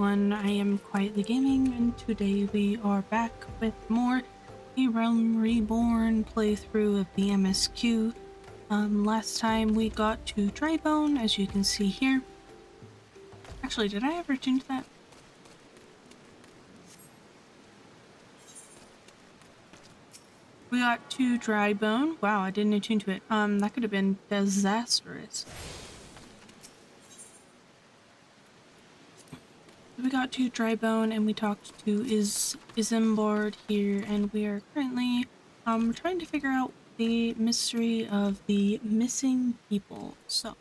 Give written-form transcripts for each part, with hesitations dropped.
everyone, I am Quietly Gaming, and today we are back with more A Realm Reborn playthrough of the MSQ. Last time we got to Drybone, as you can see here. Actually, did I ever change that? We got to Drybone. Wow, I didn't attune to it. That could have been disastrous. We got to Drybone and we talked to Isambard here, and we are currently trying to figure out the mystery of the missing people. So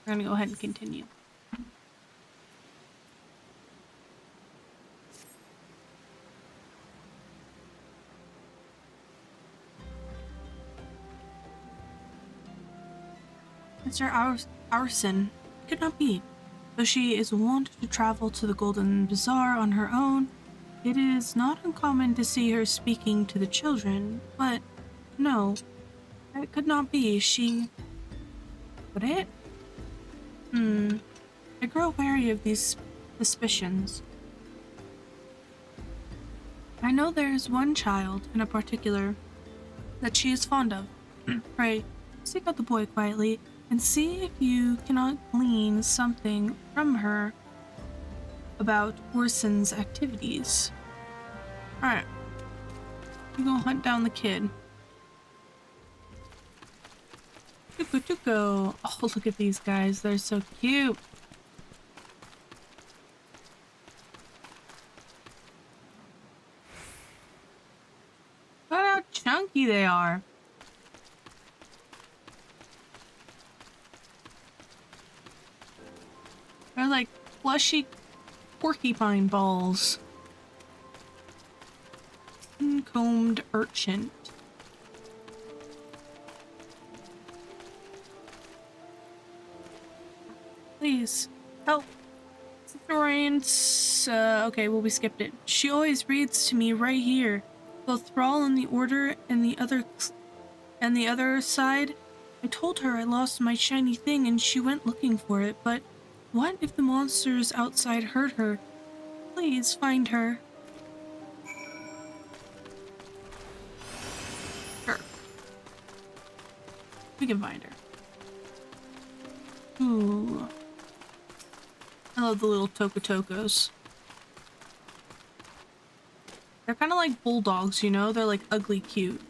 we're gonna go ahead and continue. Mr. Arson could not be. Though she is wont to travel to the Golden Bazaar on her own, it is not uncommon to see her speaking to the children, but no, it could not be. She... Would it? I grow wary of these suspicions. I know there is one child in a particular that she is fond of. Pray, seek out the boy quietly and see if you cannot glean something from her about Orson's activities. Alright, we go hunt down the kid. Tuko. Oh, look at these guys, they're so cute. Look how chunky they are. They're like fleshy porcupine balls. Uncombed urchin. Please, help. Sister okay, well, we skipped it. She always reads to me right here. Both Thrall and the Order and the other side. I told her I lost my shiny thing and she went looking for it, but what if the monsters outside heard her? Please find her. Sure. We can find her. Ooh. I love the little Tokotokos. They're kind of like bulldogs, you know? They're like ugly cute.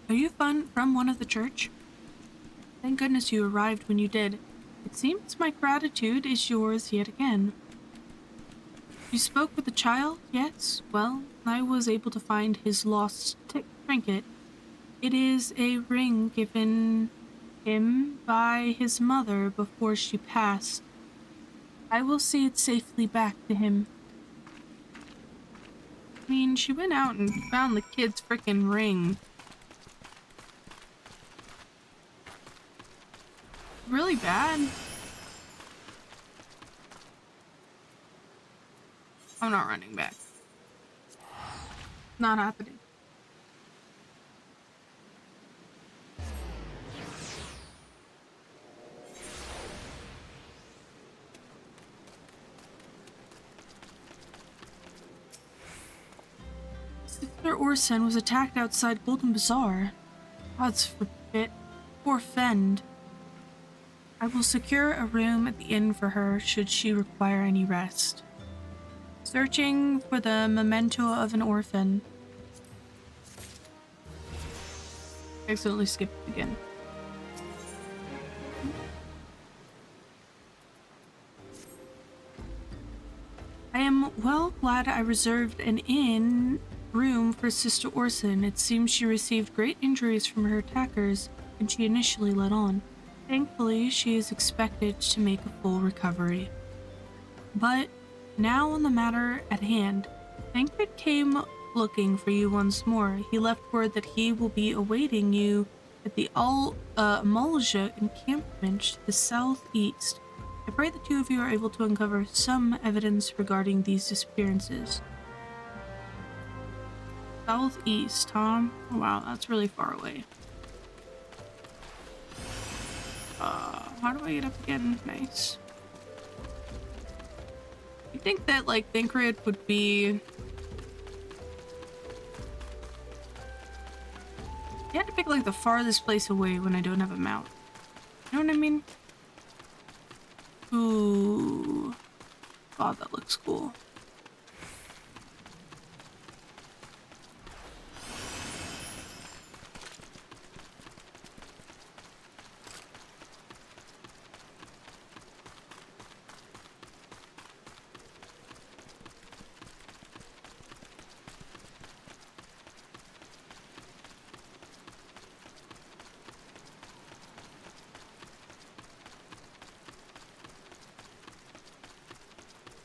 Are you from one of the church? Thank goodness you arrived when you did. It seems my gratitude is yours yet again. You spoke with the child? Yes. Well, I was able to find his lost trinket. It is a ring given him by his mother before she passed. I will see it safely back to him. I mean, she went out and found the kid's frickin' ring. Really bad. I'm not running back. Not happening. Sister Orson was attacked outside Golden Bazaar. Gods forbid. Poor Fend. I will secure a room at the inn for her should she require any rest. Searching for the memento of an orphan. Accidentally skipped again. I am well glad I reserved an inn room for Sister Orson. It seems she received great injuries from her attackers and she initially led on. Thankfully, she is expected to make a full recovery. But now on the matter at hand, Tancred came looking for you once more. He left word that he will be awaiting you at the Amalja encampment to the southeast. I pray the two of you are able to uncover some evidence regarding these disappearances. Southeast, huh? Oh, wow, that's really far away. How do I get up again? Nice. You think that, like, Thancred would be... You had to pick, like, the farthest place away when I don't have a mount. You know what I mean? Ooh. God, that looks cool.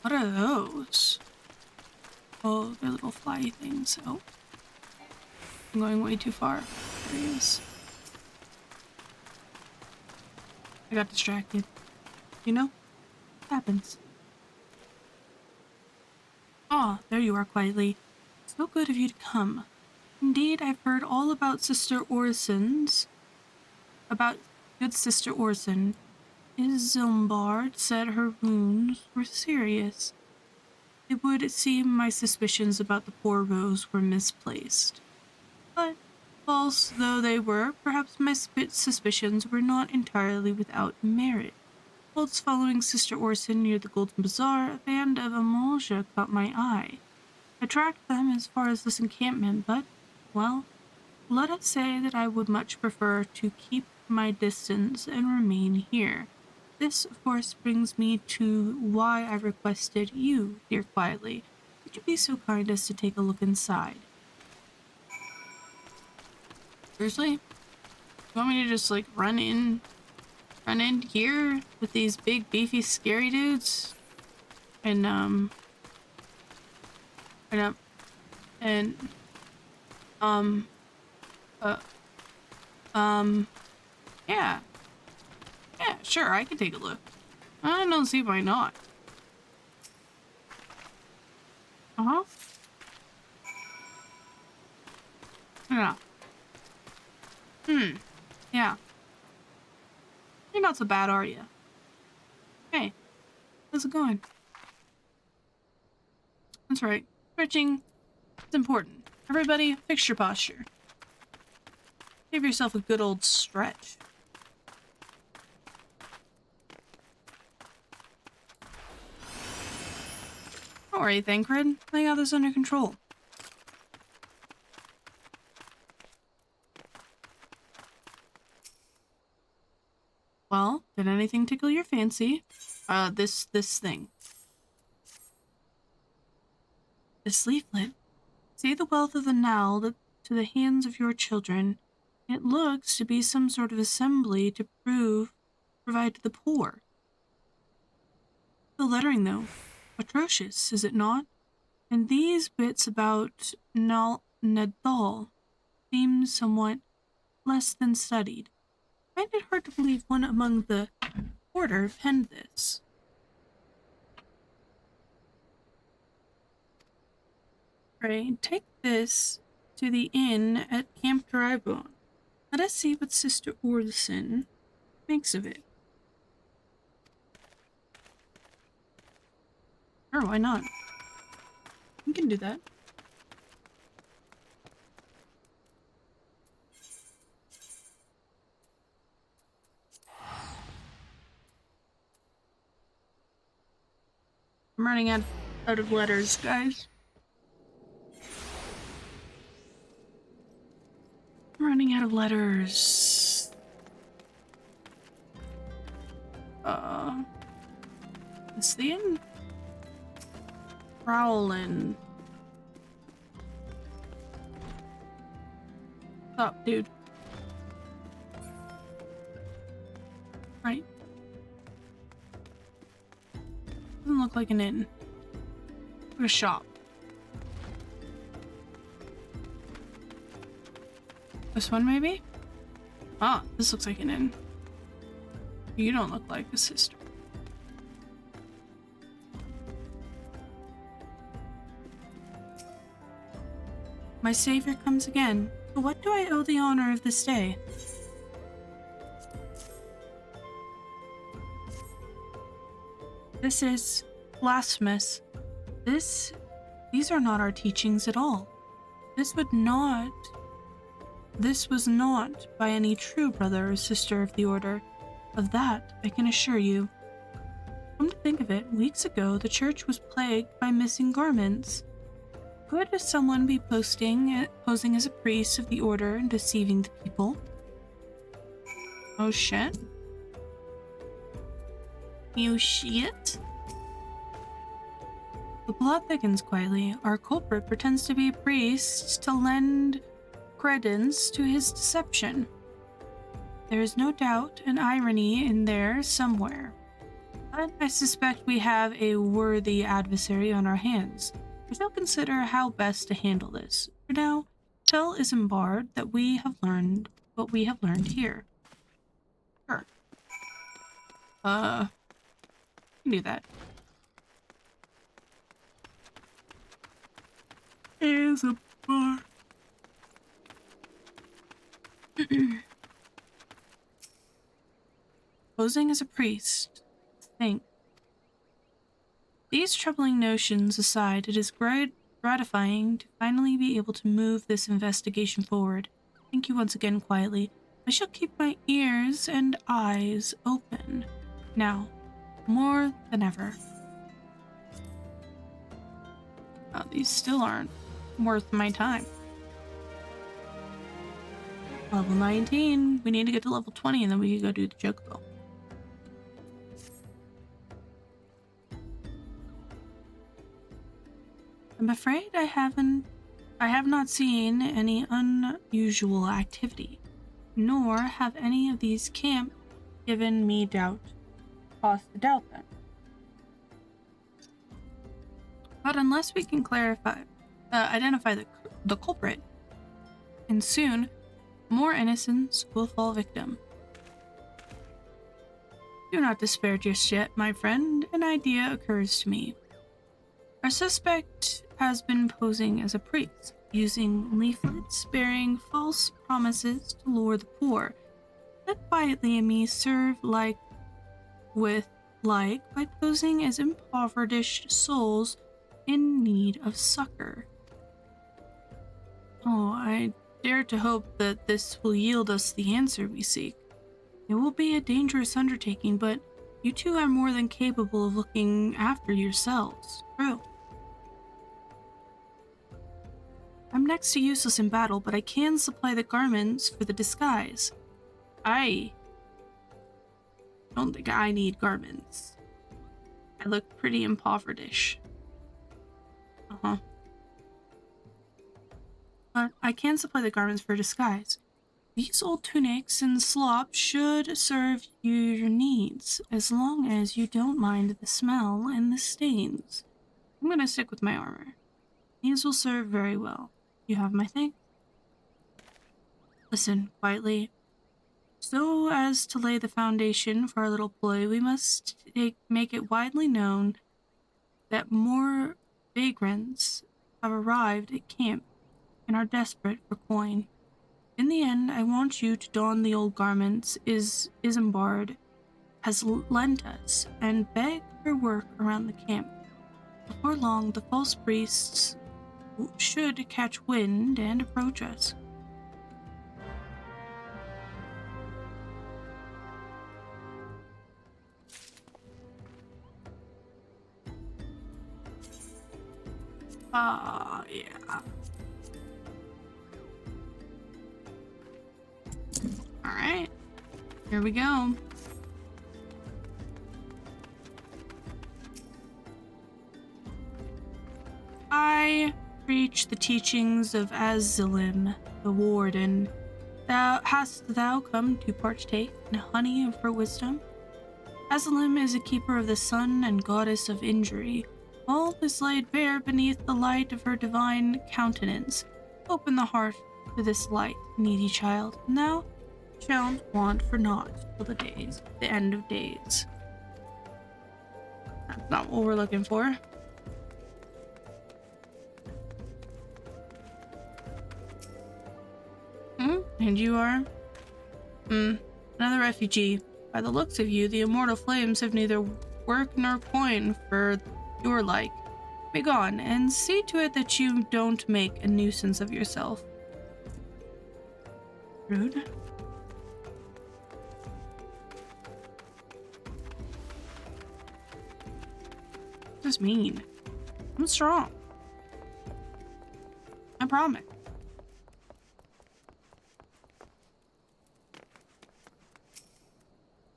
What are those? Oh, they're little fly things. Oh. I'm going way too far. There he is. I got distracted. You know? It happens. Ah, there you are quietly. So good of you to come. Indeed, I've heard all about about good Sister Orson. Isambard said her wounds were serious. It would seem my suspicions about the poor Rose were misplaced. But, false though they were, perhaps my suspicions were not entirely without merit. Whilst following Sister Orson near the Golden Bazaar, a band of Amalja caught my eye. I tracked them as far as this encampment, but, well, let us say that I would much prefer to keep my distance and remain here. This, of course, brings me to why I requested you, dear Quietly. Would you be so kind as to take a look inside? Seriously? You want me to just, like, run in here with these big, beefy, scary dudes? And, and, and, um, uh, yeah. Yeah, sure, I can take a look. I don't see why not. Uh-huh. Yeah. Yeah. You're not so bad, are you? Hey, how's it going? That's right. Stretching is important. Everybody, fix your posture. Give yourself a good old stretch. Don't worry, Thancred. I got this under control. Well, did anything tickle your fancy? This thing. This leaflet. See the wealth of the Nile to the hands of your children. It looks to be some sort of assembly to provide to the poor. The lettering, though, atrocious, is it not? And these bits about Nadal seem somewhat less than studied. I find it hard to believe one among the order penned this. Pray, take this to the inn at Camp Drybone. Let us see what Sister Orson makes of it. Sure, why not? We can do that. I'm running out of letters, guys. I'm running out of letters. Is the inn? Prowlin. Stop, dude. Right. doesn't look like an inn. Or a shop. This one, maybe? Ah, this looks like an inn. You don't look like a sister. My savior comes again. To what do I owe the honor of this day? This is blasphemous. These are not our teachings at all. This was not by any true brother or sister of the order. Of that, I can assure you. Come to think of it, weeks ago, the church was plagued by missing garments. Could someone be posing as a priest of the order and deceiving the people? Oh shit. You shit? The plot thickens quietly. Our culprit pretends to be a priest to lend credence to his deception. There is no doubt an irony in there somewhere. But I suspect we have a worthy adversary on our hands. We shall consider how best to handle this. For now, tell Isambard that we have learned what we have learned here. Sure. You can do that. Isambard. Posing as a priest. Think. These troubling notions aside, it is gratifying to finally be able to move this investigation forward. Thank you once again quietly. I shall keep my ears and eyes open. Now, more than ever. Oh, these still aren't worth my time. Level 19. We need to get to level 20 and then we can go do the Chocobo. I'm afraid I have not seen any unusual activity, nor have any of these camps given me cause to doubt them. But unless we can identify the culprit, and soon, more innocents will fall victim. Do not despair just yet, my friend. An idea occurs to me. Our suspect has been posing as a priest, using leaflets bearing false promises to lure the poor. Let quietly and me serve by posing as impoverished souls in need of succor. Oh, I dare to hope that this will yield us the answer we seek. It will be a dangerous undertaking, but you two are more than capable of looking after yourselves. True. I'm next to useless in battle, but I can supply the garments for the disguise. I don't think I need garments. I look pretty impoverished. But I can supply the garments for disguise. These old tunics and slops should serve your needs, as long as you don't mind the smell and the stains. I'm gonna stick with my armor. These will serve very well. You have my thing? Listen, quietly. So as to lay the foundation for our little ploy, we must make it widely known that more vagrants have arrived at camp and are desperate for coin. In the end, I want you to don the old garments Isambard has lent us and beg for work around the camp. Before long, the false priests should catch wind and approach us. Yeah. Alright. Here we go. I preach the teachings of Azilim, the warden. Hast thou come to partake in honey of her wisdom? Azalim is a keeper of the sun and goddess of injury. All is laid bare beneath the light of her divine countenance. Open the heart to this light, needy child, and thou shalt want for naught till the end of days. That's not what we're looking for. And you are? Another refugee. By the looks of you, the immortal flames have neither work nor coin for your like. Begone, and see to it that you don't make a nuisance of yourself. Rude. What does this mean? I'm strong. I promise.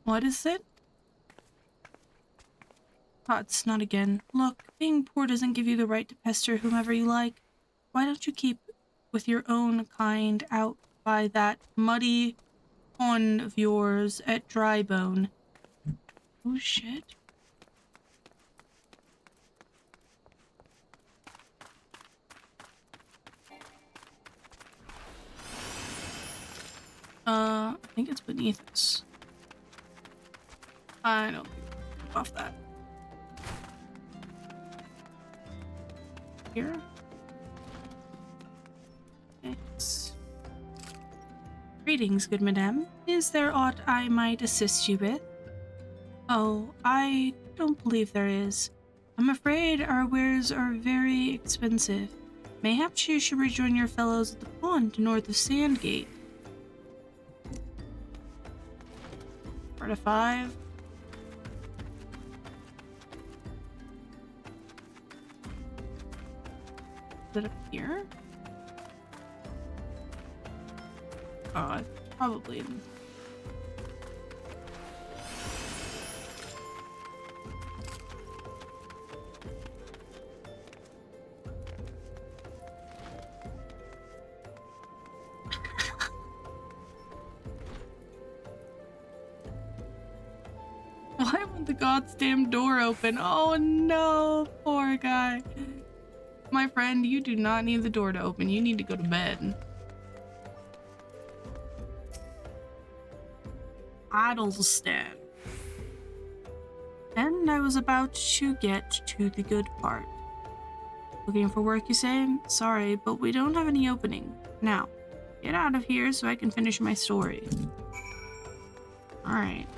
What is it? Thoughts, not again. Look, being poor doesn't give you the right to pester whomever you like. Why don't you keep with your own kind out by that muddy pond of yours at Drybone? Oh, shit. I think it's beneath us. I don't think we can off that. Here? Thanks. Greetings, good madame. Is there aught I might assist you with? Oh, I don't believe there is. I'm afraid our wares are very expensive. Mayhaps you should rejoin your fellows at the pond north of Sandgate. 4 to 5. Is it up here? Oh, it's probably in... Why won't the goddamn door open? Oh no, poor guy. My friend, you do not need the door to open. You need to go to bed. Addleston. And I was about to get to the good part. Looking for work, you say? Sorry, but we don't have any opening. Now, get out of here so I can finish my story. Alright.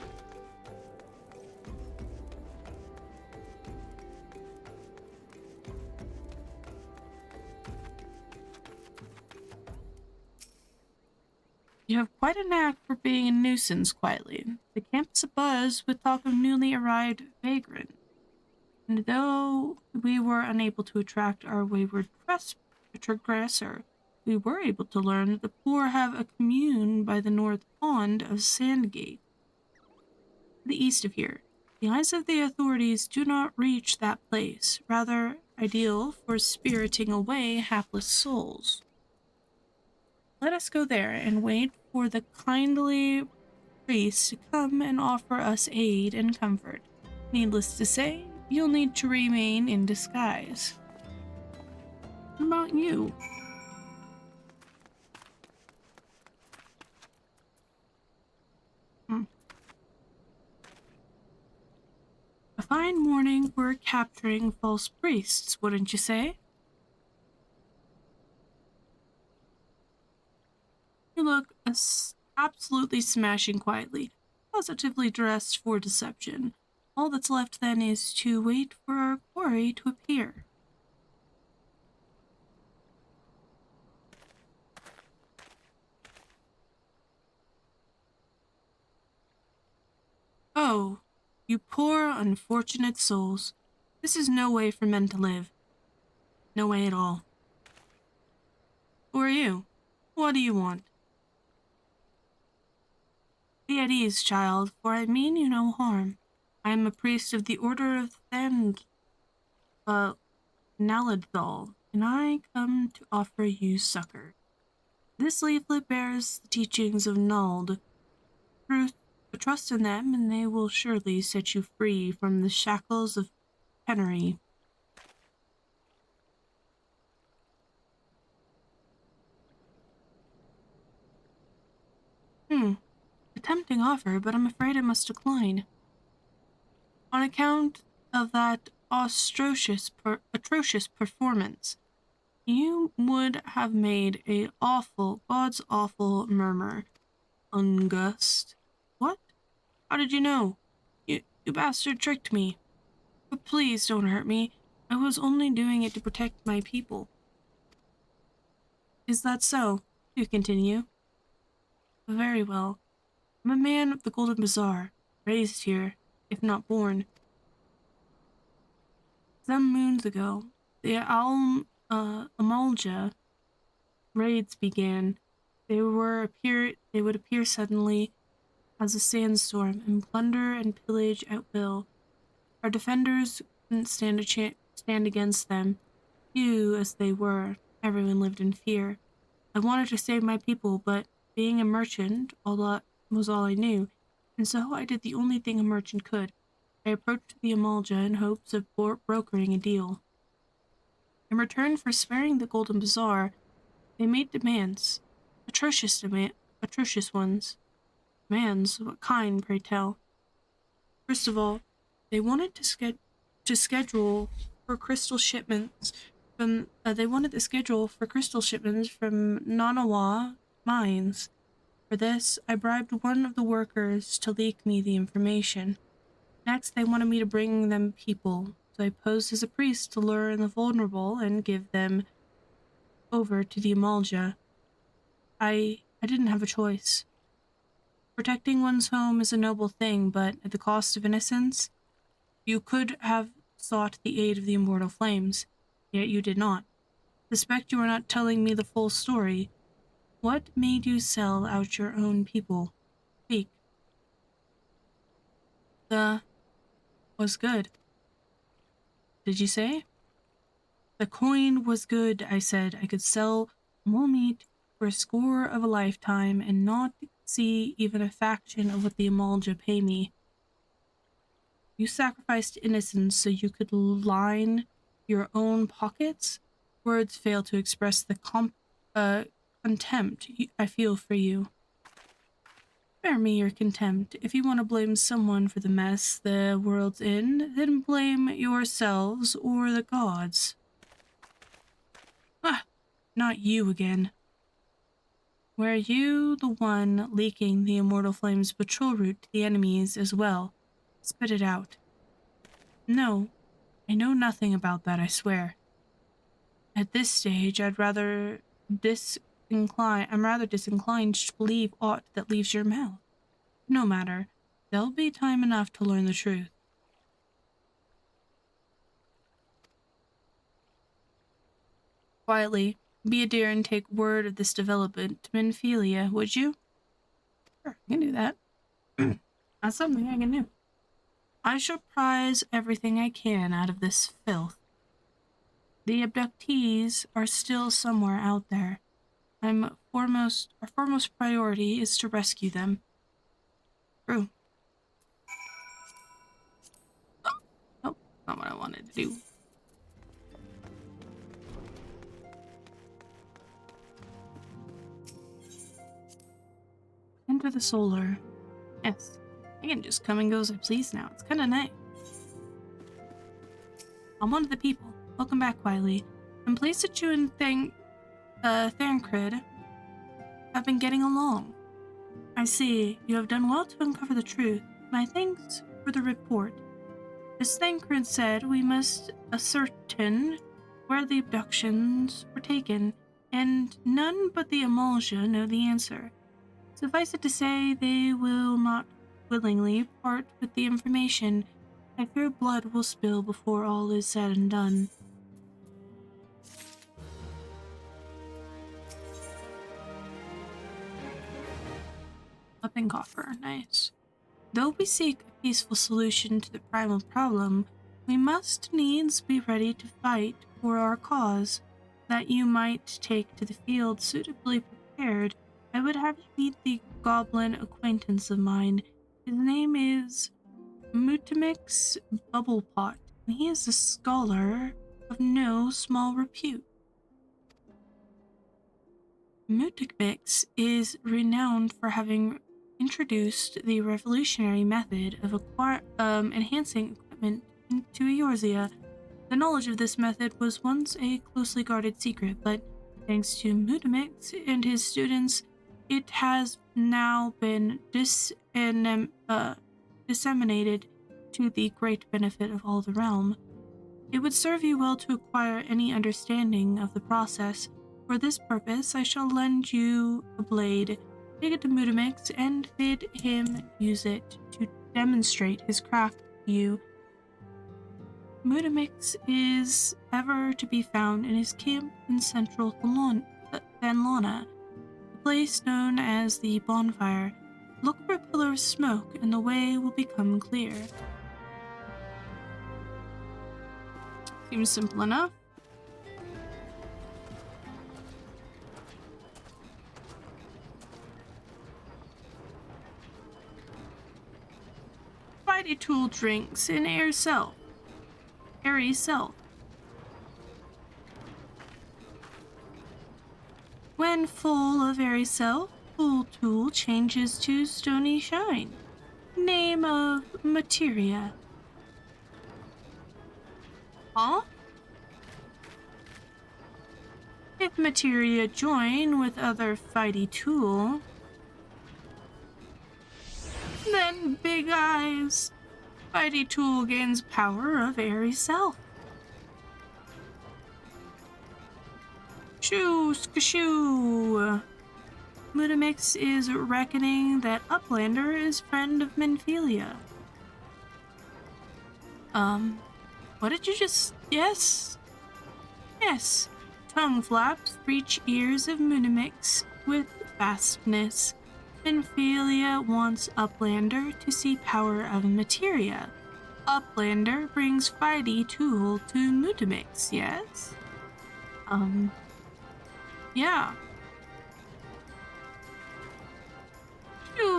You have quite a knack for being a nuisance quietly. The campus abuzz with talk of newly arrived vagrant. And though we were unable to attract our wayward transgressor, we were able to learn that the poor have a commune by the north pond of Sandgate, to the east of here. The eyes of the authorities do not reach that place, rather ideal for spiriting away hapless souls. Let us go there and wait for the kindly priest to come and offer us aid and comfort. Needless to say, you'll need to remain in disguise. What about you? A fine morning for capturing false priests, wouldn't you say? You look absolutely smashing quietly, positively dressed for deception. All that's left then is to wait for our quarry to appear. Oh, you poor unfortunate souls. This is no way for men to live. No way at all. Who are you? What do you want? Be at ease, child, for I mean you no harm. I am a priest of the Order of Naladthal, and I come to offer you succor. This leaflet bears the teachings of Nald, truth But trust in them, and they will surely set you free from the shackles of penury. A tempting offer, but I'm afraid I must decline. On account of that atrocious performance, you would have made a God's awful murmur. Ungust. What? How did you know? You bastard tricked me. But please don't hurt me. I was only doing it to protect my people. Is that so? You continue. Very well. I'm a man of the Golden Bazaar, raised here, if not born. Some moons ago, the Amalja raids began. They would appear suddenly as a sandstorm and plunder and pillage at will. Our defenders couldn't stand against them. Few as they were, everyone lived in fear. I wanted to save my people, but being a merchant, all that was all I knew, and so I did the only thing a merchant could. I approached the Amalja in hopes of brokering a deal. In return for sparing the Golden Bazaar, they made demands. Atrocious ones. Demands? What kind, pray tell? First of all, they wanted to schedule for crystal shipments from. They wanted the schedule for crystal shipments from Nanawa mines. For this, I bribed one of the workers to leak me the information. Next, they wanted me to bring them people, so I posed as a priest to lure in the vulnerable and give them over to the Amalja. I didn't have a choice. Protecting one's home is a noble thing, but at the cost of innocence, you could have sought the aid of the immortal flames, yet you did not. Suspect you are not telling me the full story. What made you sell out your own people? Speak. The was good. Did you say? The coin was good, I said. I could sell mole meat for a score of a lifetime and not see even a fraction of what the Amalja pay me. You sacrificed innocence so you could line your own pockets? Words fail to express the contempt I feel for you. Spare me your contempt. If you want to blame someone for the mess the world's in, then blame yourselves or the gods. Ah, not you again. Were you the one leaking the immortal flame's patrol route to the enemies as well? Spit it out. No, I know nothing about that, I swear. At this stage, I'm rather disinclined to believe aught that leaves your mouth. No matter. There'll be time enough to learn the truth. Quietly, be a dear and take word of this development to Menphelia, would you? Sure, I can do that. That's something I can do. I shall prize everything I can out of this filth. The abductees are still somewhere out there. Our foremost priority is to rescue them. True. Oh, not what I wanted to do. Enter the solar. Yes, I can just come and go as I please now. It's kind of nice. I'm one of the people. Welcome back, Wiley. I'm pleased that you and Thancred have been getting along. I see you have done well to uncover the truth. My thanks for the report. As Thancred said, we must ascertain where the abductions were taken, and none but the Amalja know the answer. Suffice it to say, they will not willingly part with the information. I fear blood will spill before all is said and done. Weapon coffer, nice. Though we seek a peaceful solution to the primal problem, we must needs be ready to fight for our cause. That you might take to the field suitably prepared, I would have you meet the goblin acquaintance of mine. His name is Mutamix Bubblepot, and he is a scholar of no small repute. Mutamix is renowned for having introduced the revolutionary method of enhancing equipment into Eorzea. The knowledge of this method was once a closely guarded secret, but thanks to Mutamix and his students, it has now been disseminated to the great benefit of all the realm. It would serve you well to acquire any understanding of the process. For this purpose, I shall lend you a blade. Take it to Mutamix and bid him use it to demonstrate his craft to you. Mutamix is ever to be found in his camp in central Thanlana, a place known as the Bonfire. Look for a pillar of smoke and the way will become clear. Seems simple enough. Mighty Tool drinks in airy self. When full of airy self, full tool changes to stony shine. Name of materia. Huh? If materia join with other fighty tool, then big eyes. Fighty tool gains power of airy self. Shoo, skashoo. Mutamix is reckoning that Uplander is friend of Menphilia. What did you just... Yes. Tongue flaps reach ears of Mutamix with fastness. Menphilia wants Uplander to see power of materia. Uplander brings fighty tool to Mutamix, yes? Yeah.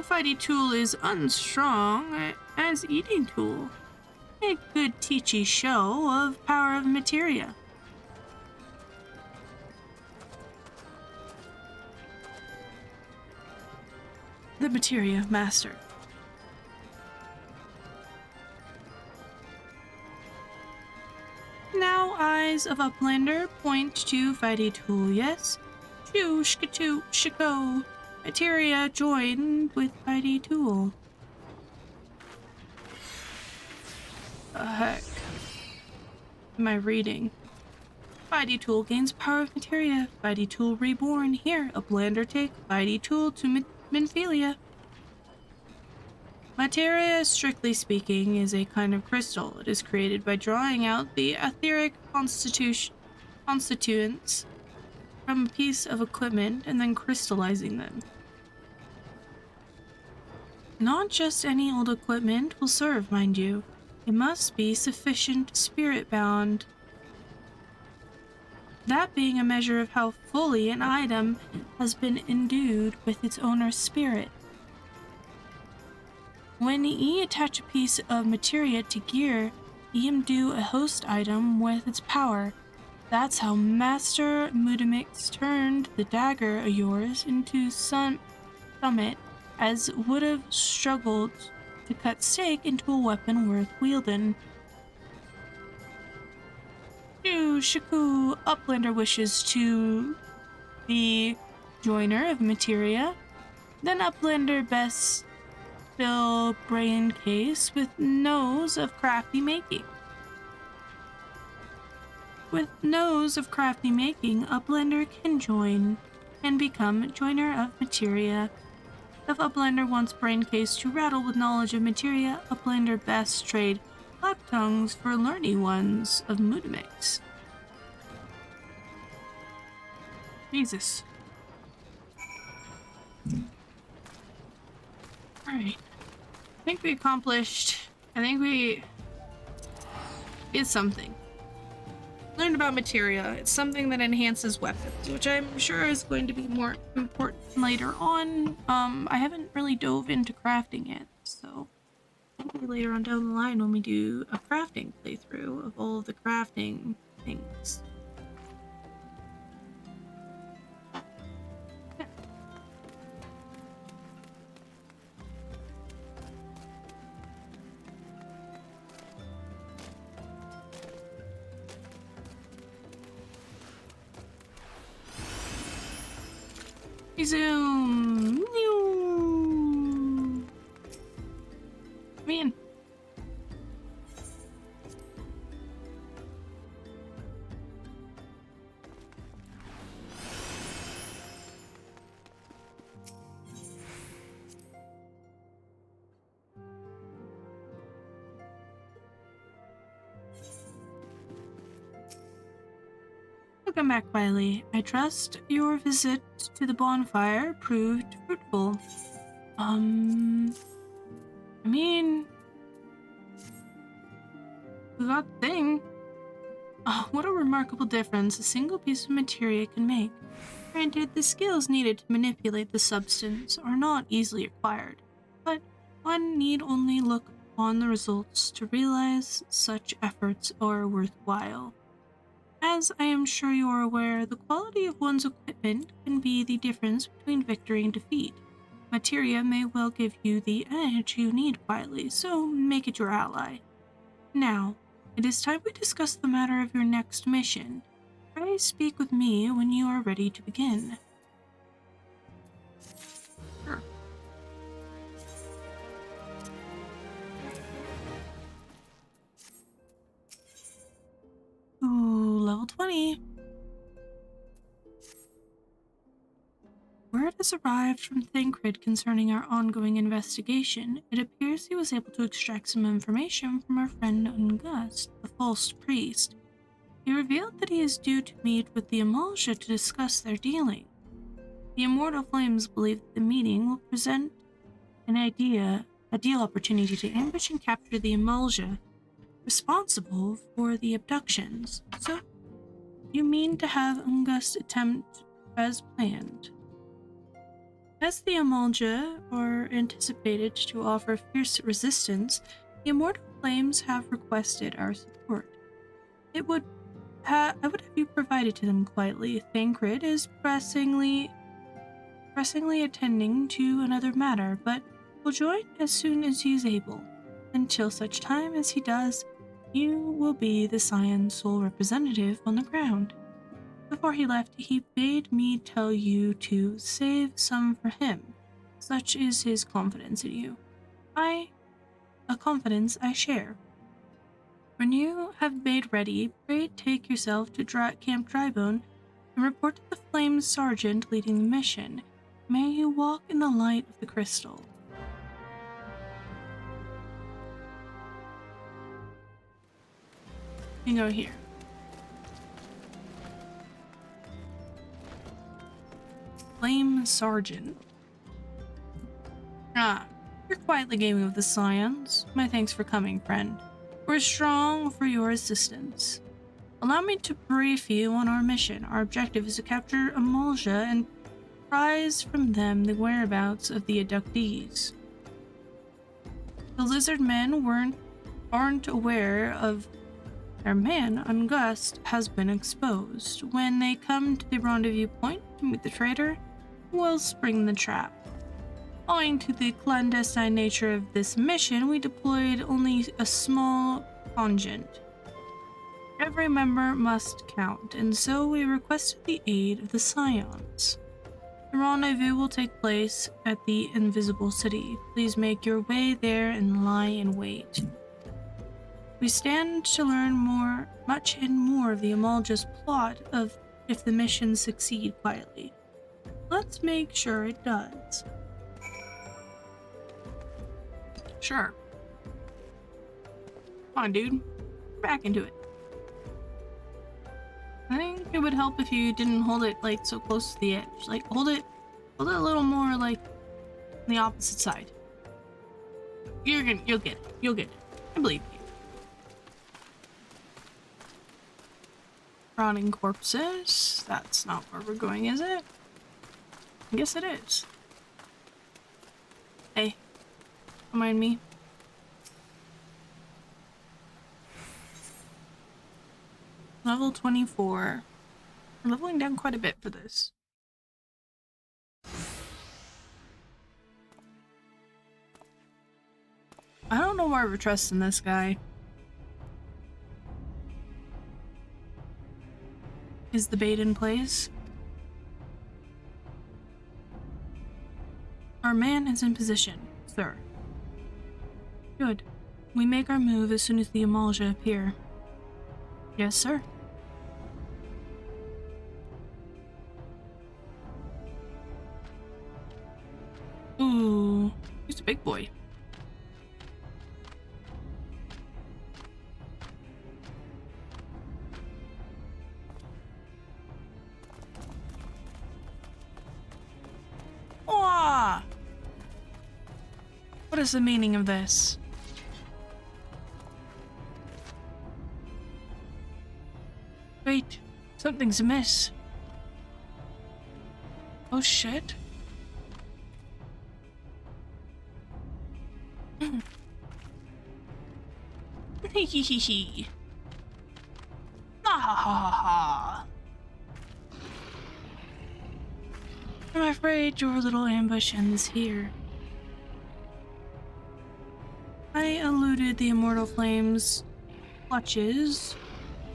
Fighty tool is unstrong as eating tool. A good teachy show of power of materia. The materia master. Now eyes of Uplander point to fighty tool, yes? Shoo, shkatoo, shiko. Materia join with fighty tool. The heck am I reading? Fighty tool gains power of materia. Fighty tool reborn. Here, Uplander take fighty tool to Menphilia. Materia, strictly speaking, is a kind of crystal. It is created by drawing out the etheric constituents from a piece of equipment and then crystallizing them. Not just any old equipment will serve, mind you. It must be sufficient spirit-bound. That being a measure of how fully an item has been endued with its owner's spirit. When ye attach a piece of materia to gear, ye imbue a host item with its power. That's how Master Mutamix turned the dagger of yours into summit, as would have struggled to cut steak into a weapon worth wielding. Shaku, Uplander wishes to be joiner of materia. Then Uplander best fill brain case with nose of crafty making. With nose of crafty making, Uplander can join and become joiner of materia. If Uplander wants brain case to rattle with knowledge of materia, Uplander best trade clap tongues for learning ones of Mutamix. Jesus. Alright. I think we did something. Learned about materia. It's something that enhances weapons, which I'm sure is going to be more important later on. I haven't really dove into crafting it, so maybe later on down the line when we do a crafting playthrough of all of the crafting things. Zoom! Man. Welcome back, Wiley. I trust your visit to the bonfire proved fruitful. I mean, we got the thing. Oh, what a remarkable difference a single piece of materia can make. Granted, the skills needed to manipulate the substance are not easily acquired, but one need only look upon the results to realize such efforts are worthwhile. As I am sure you are aware, the quality of one's equipment can be the difference between victory and defeat. Materia may well give you the edge you need quietly, so make it your ally. Now, it is time we discuss the matter of your next mission. Pray speak with me when you are ready to begin. Sure. Ooh, level 20. Word has arrived from Thancred concerning our ongoing investigation. It appears he was able to extract some information from our friend Ungust, the false priest. He revealed that he is due to meet with the Amalja to discuss their dealing. The Immortal Flames believe that the meeting will present an ideal opportunity to ambush and capture the Amalja responsible for the abductions. So, you mean to have Ungust attempt as planned? As the Amalja are anticipated to offer fierce resistance, the Immortal Flames have requested our support. I would have you provided to them quietly. Thancred is pressingly attending to another matter, but will join as soon as he is able. Until such time as he does, you will be the Scion's sole representative on the ground. Before he left, he bade me tell you to save some for him. Such is his confidence in you. A confidence I share. When you have made ready, pray take yourself to Camp Drybone and report to the Flames Sergeant leading the mission. May you walk in the light of the crystal. You go here. Flame Sergeant. You're quietly gaming with the Scions. My thanks for coming, friend. We're strong for your assistance. Allow me to brief you on our mission. Our objective is to capture Amalja and prize from them the whereabouts of the abductees. The lizard men aren't aware of their man, Ungust, has been exposed. When they come to the rendezvous point to meet the traitor, we'll spring the trap. Owing to the clandestine nature of this mission, we deployed only a small contingent. Every member must count, and so we requested the aid of the Scions. The rendezvous will take place at the Invisible City. Please make your way there and lie in wait. We stand to learn much more of the Amalja's plot of if the mission succeed quietly. Let's make sure it does. Sure. Come on, dude. Back into it. I think it would help if you didn't hold it like so close to the edge. Like hold it a little more like on the opposite side. You'll get it. You'll get it. I believe you. Rotting corpses. That's not where we're going, is it? I guess it is. Hey. Remind me. Level 24. We're leveling down quite a bit for this. I don't know why we're trusting this guy. Is the bait in place? Our man is in position, sir. Good. We make our move as soon as the Amalja appear. Yes, sir. Ooh, he's a big boy. Wah! What is the meaning of this? Wait, something's amiss. Oh shit. Hehehe. Ah ha ha ha. I'm afraid your little ambush ends here. I eluded the immortal flames' clutches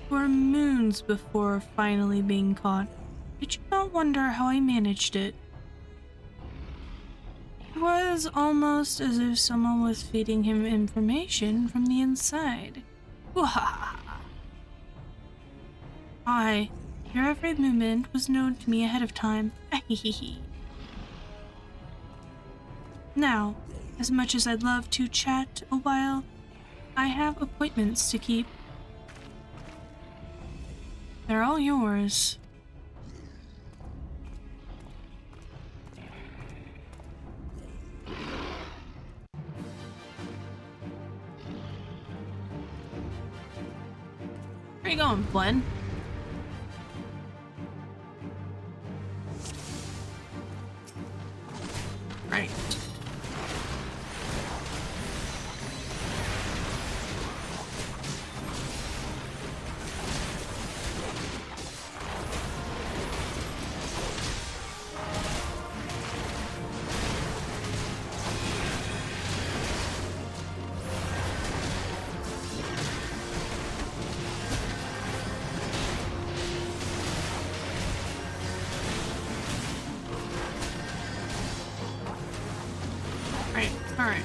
for moons before finally being caught. Did you not wonder how I managed it? It was almost as if someone was feeding him information from the inside. Wahaha! Aye, your every movement was known to me ahead of time. Ahehehe. Now, as much as I'd love to chat a while, I have appointments to keep. They're all yours. Where you going, Flynn? Right. Alright.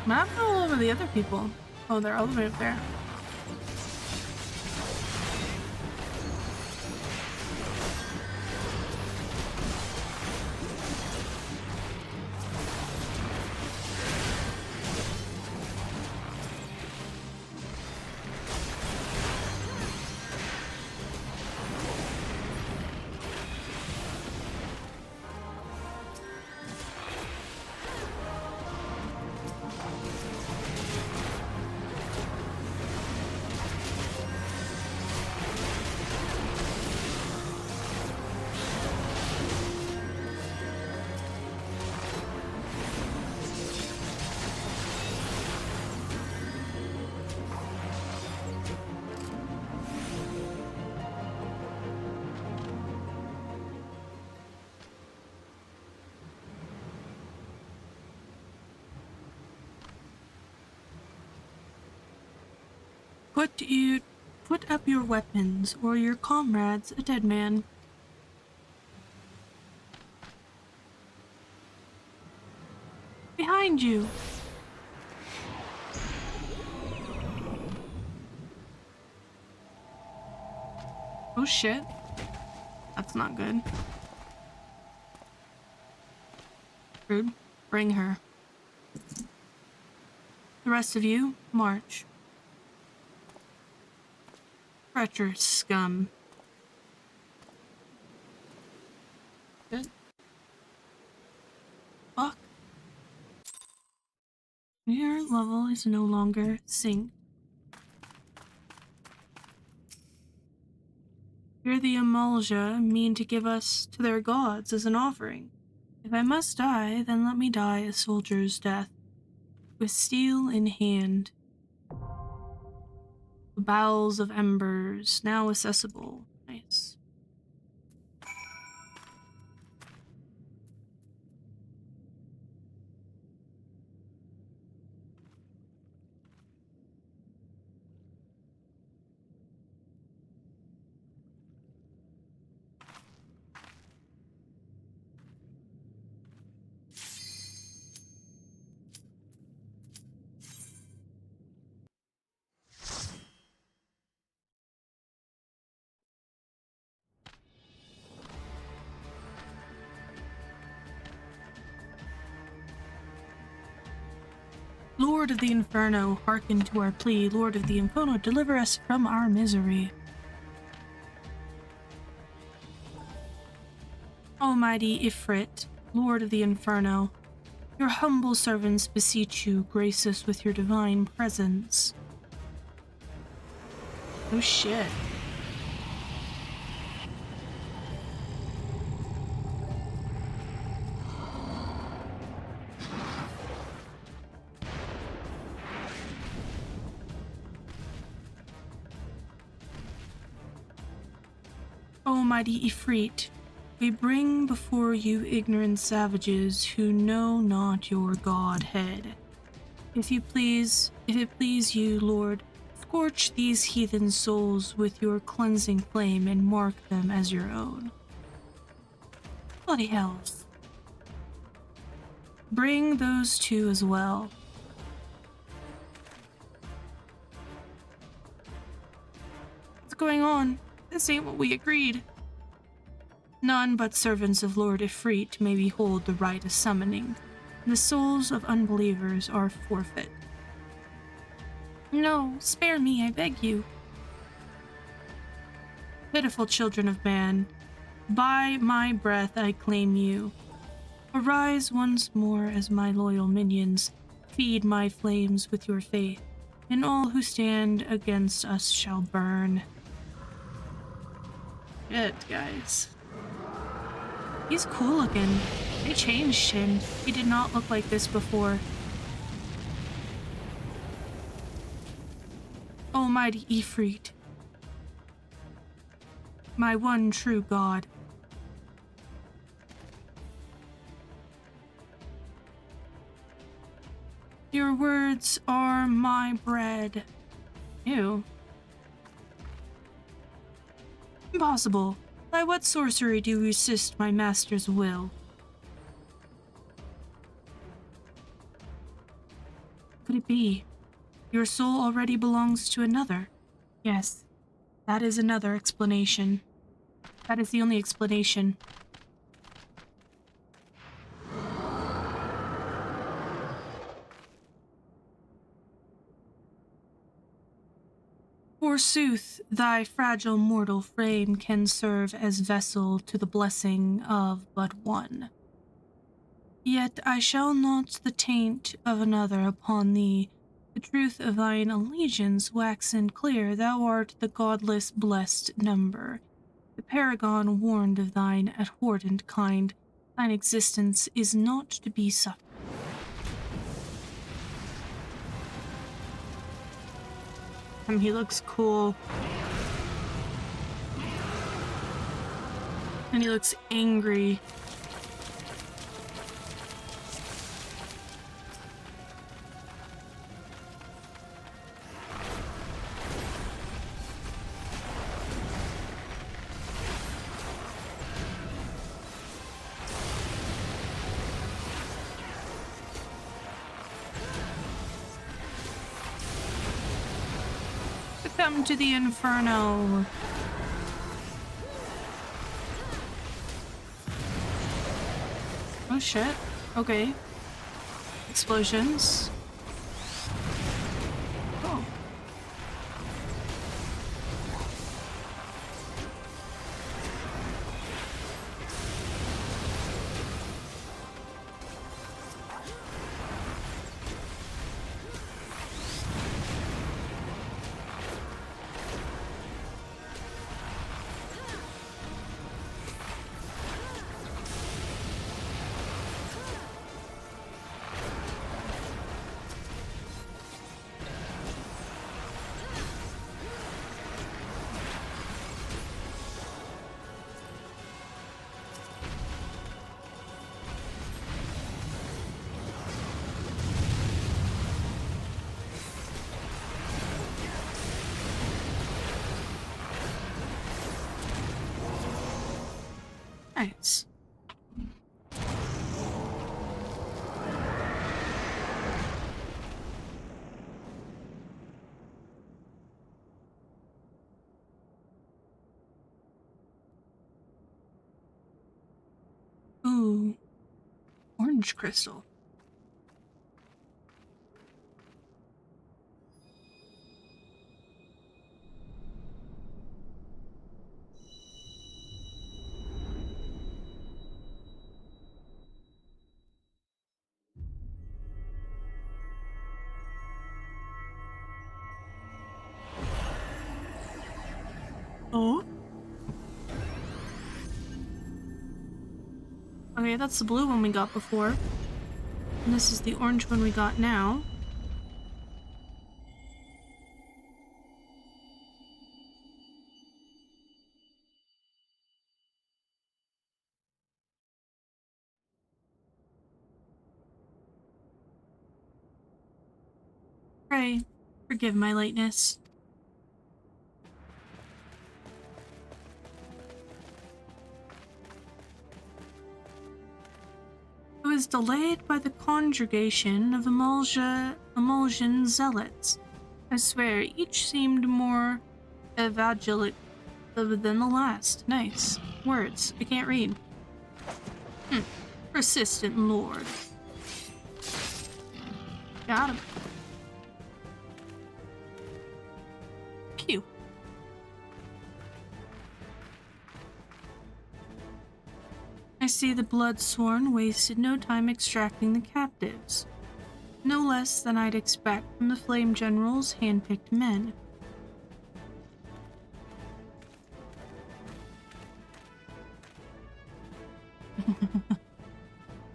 Not all over the other people. Oh, they're all the way up there. Put up your weapons, or your comrade's a dead man. Behind you! Oh shit. That's not good. Rude. Bring her. The rest of you, march. Treacherous scum. Good. Fuck. Your level is no longer synced. Here the Amalja mean to give us to their gods as an offering. If I must die, then let me die a soldier's death, with steel in hand. The bowels of embers, now accessible. Nice. Lord of the Inferno, hearken to our plea. Lord of the Inferno, deliver us from our misery. Almighty Ifrit, Lord of the Inferno, your humble servants beseech you, grace us with your divine presence. Oh shit. Almighty Ifrit, we bring before you ignorant savages who know not your Godhead. If it please you, Lord, scorch these heathen souls with your cleansing flame and mark them as your own. Bloody hells. Bring those two as well. What's going on? This ain't what we agreed. None but servants of Lord Ifrit may behold the rite of summoning. The souls of unbelievers are forfeit. No, spare me, I beg you. Pitiful children of man, by my breath I claim you. Arise once more as my loyal minions, feed my flames with your faith, and all who stand against us shall burn. Shit, guys. He's cool looking. They changed him. He did not look like this before. Almighty Ifrit, my one true God. Your words are my bread. Ew. Impossible. By what sorcery do you resist my master's will? Could it be? Your soul already belongs to another. Yes, that is another explanation. That is the only explanation. Forsooth, thy fragile mortal frame can serve as vessel to the blessing of but one. Yet I shall not the taint of another upon thee. The truth of thine allegiance waxen clear, thou art the godless blessed number. The paragon warned of thine abhorrent kind, thine existence is not to be suffered. He looks cool. And he looks angry. Welcome to the Inferno. Oh shit. Okay. Explosions. Oh. Nice. Ooh. Orange crystal. Oh? Okay, that's the blue one we got before. And this is the orange one we got now. Pray, forgive my lateness. It was delayed by the conjugation of emulsion zealots. I swear, each seemed more evangelic than the last. Nice. Words. I can't read. Persistent lord. Got him. Pew. I see the Bloodsworn wasted no time extracting the captives. No less than I'd expect from the Flame General's hand-picked men.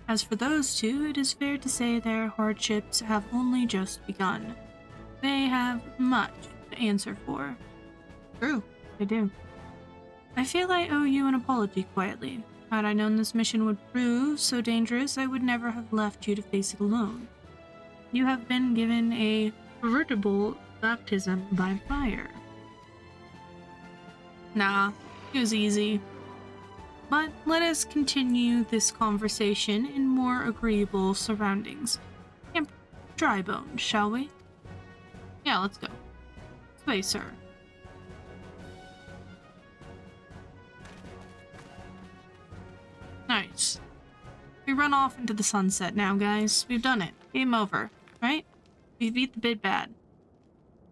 As for those two, it is fair to say their hardships have only just begun. They have much to answer for. True, they do. I feel I owe you an apology quietly. Had I known this mission would prove so dangerous, I would never have left you to face it alone. You have been given a veritable baptism by fire. Nah, it was easy. But let us continue this conversation in more agreeable surroundings. Camp Drybone, shall we? Yeah, let's go. This way, sir. Nice. We run off into the sunset now, guys. We've done it. Game over, right? We beat the big bad.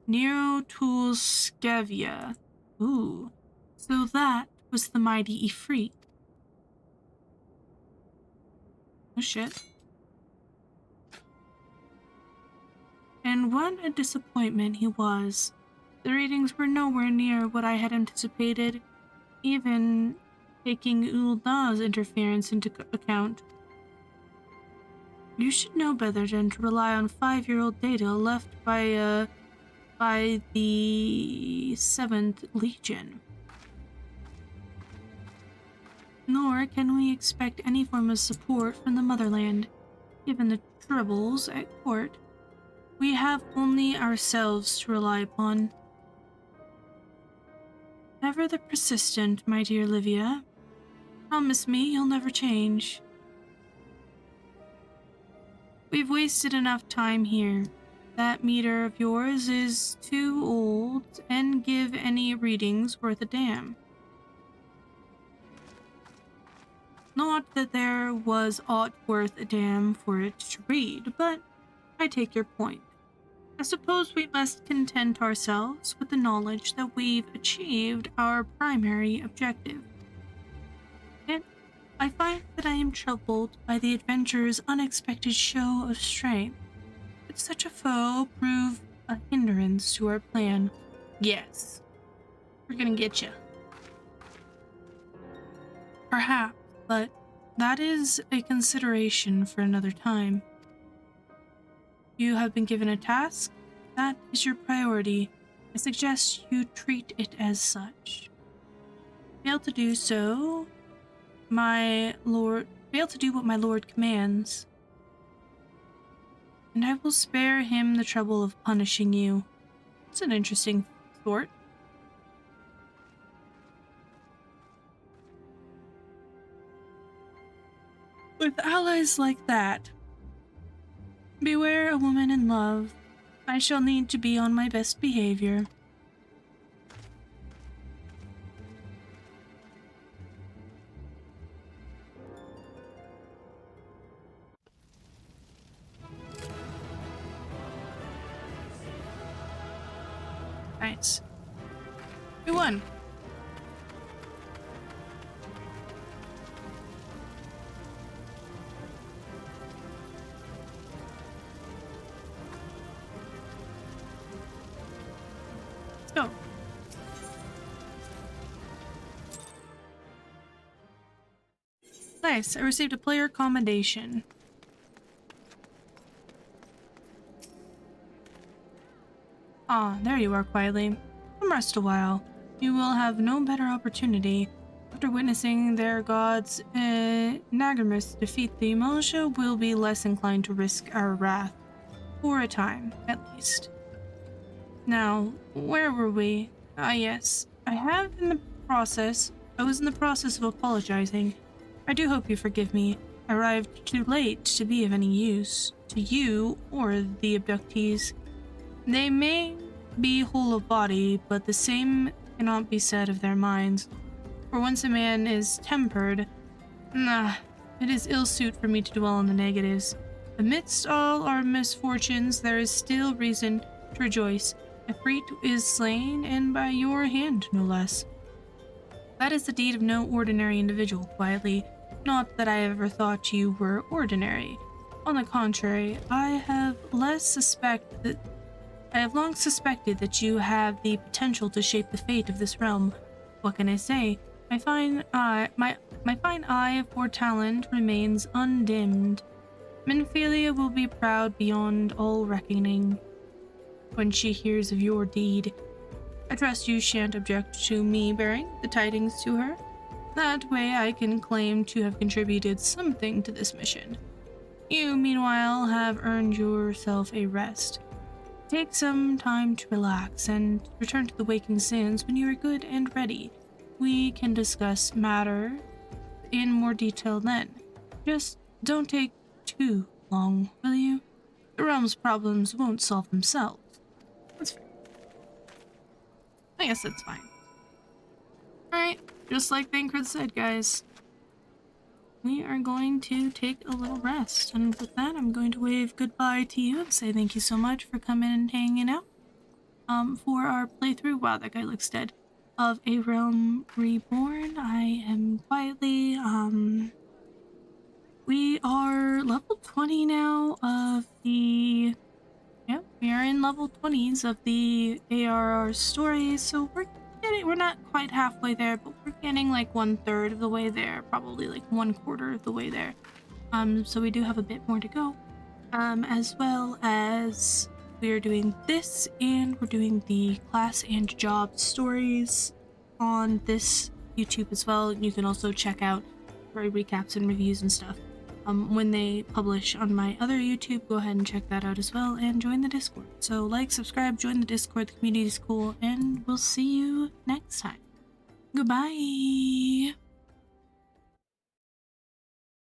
Nero Tulskevia. Ooh. So that was the mighty Ifrit. Oh shit. And what a disappointment he was. The readings were nowhere near what I had anticipated, even taking Ulda's interference into account. You should know better than to rely on 5-year-old data left by the 7th Legion. Nor can we expect any form of support from the motherland, given the troubles at court. We have only ourselves to rely upon. Ever the persistent, my dear Livia. Promise me you'll never change. We've wasted enough time here. That meter of yours is too old and give any readings worth a damn. Not that there was aught worth a damn for it to read, but I take your point. I suppose we must content ourselves with the knowledge that we've achieved our primary objective. Yet, I find that I am troubled by the adventurer's unexpected show of strength. Could such a foe prove a hindrance to our plan? Yes, we're gonna get you. Perhaps, but that is a consideration for another time. You have been given a task. That is your priority. I suggest you treat it as such. Fail to do so, fail to do what my lord commands, and I will spare him the trouble of punishing you. It's an interesting thought. With allies like that, beware a woman in love. I shall need to be on my best behavior. Nice. Who won? Let's go. Nice. I received a player commendation. Ah, there you are quietly. Come rest a while. You will have no better opportunity. After witnessing their gods Nagamus defeat the militia, will be less inclined to risk our wrath. For a time, at least. Now, where were we? Ah, yes. I was in the process of apologizing. I do hope you forgive me. I arrived too late to be of any use to you or the abductees. They may be whole of body, but the same cannot be said of their minds. For once a man is tempered, it is ill suit for me to dwell on the negatives. Amidst all our misfortunes, there is still reason to rejoice. Ifrit is slain, and by your hand, no less. That is the deed of no ordinary individual, quietly. Not that I ever thought you were ordinary. On the contrary, I have long suspected that you have the potential to shape the fate of this realm. What can I say? My fine eye for talent remains undimmed. Minphilia will be proud beyond all reckoning when she hears of your deed. I trust you shan't object to me bearing the tidings to her. That way I can claim to have contributed something to this mission. You, meanwhile, have earned yourself a rest. Take some time to relax and return to the Waking Sands when you are good and ready. We can discuss matter in more detail then. Just don't take too long, will you? The realm's problems won't solve themselves. That's fair. I guess that's fine. Alright, just like Bankrupt said, guys. We are going to take a little rest. And with that, I'm going to wave goodbye to you and say thank you so much for coming and hanging out. For our playthrough, wow, that guy looks dead, of A Realm Reborn. I am quietly, we are level 20 now of the, yeah, we are in level 20s of the ARR story, so we're not quite halfway there, but we're getting like 1/3 of the way there, probably like 1/4 of the way there. So we do have a bit more to go. As well as we are doing this, and we're doing the class and job stories on this YouTube as well. You can also check out story recaps and reviews and stuff when they publish on my other YouTube. Go ahead and check that out as well, and join the Discord. So like, subscribe, join the Discord. The community is cool, and we'll see you next time. Goodbye.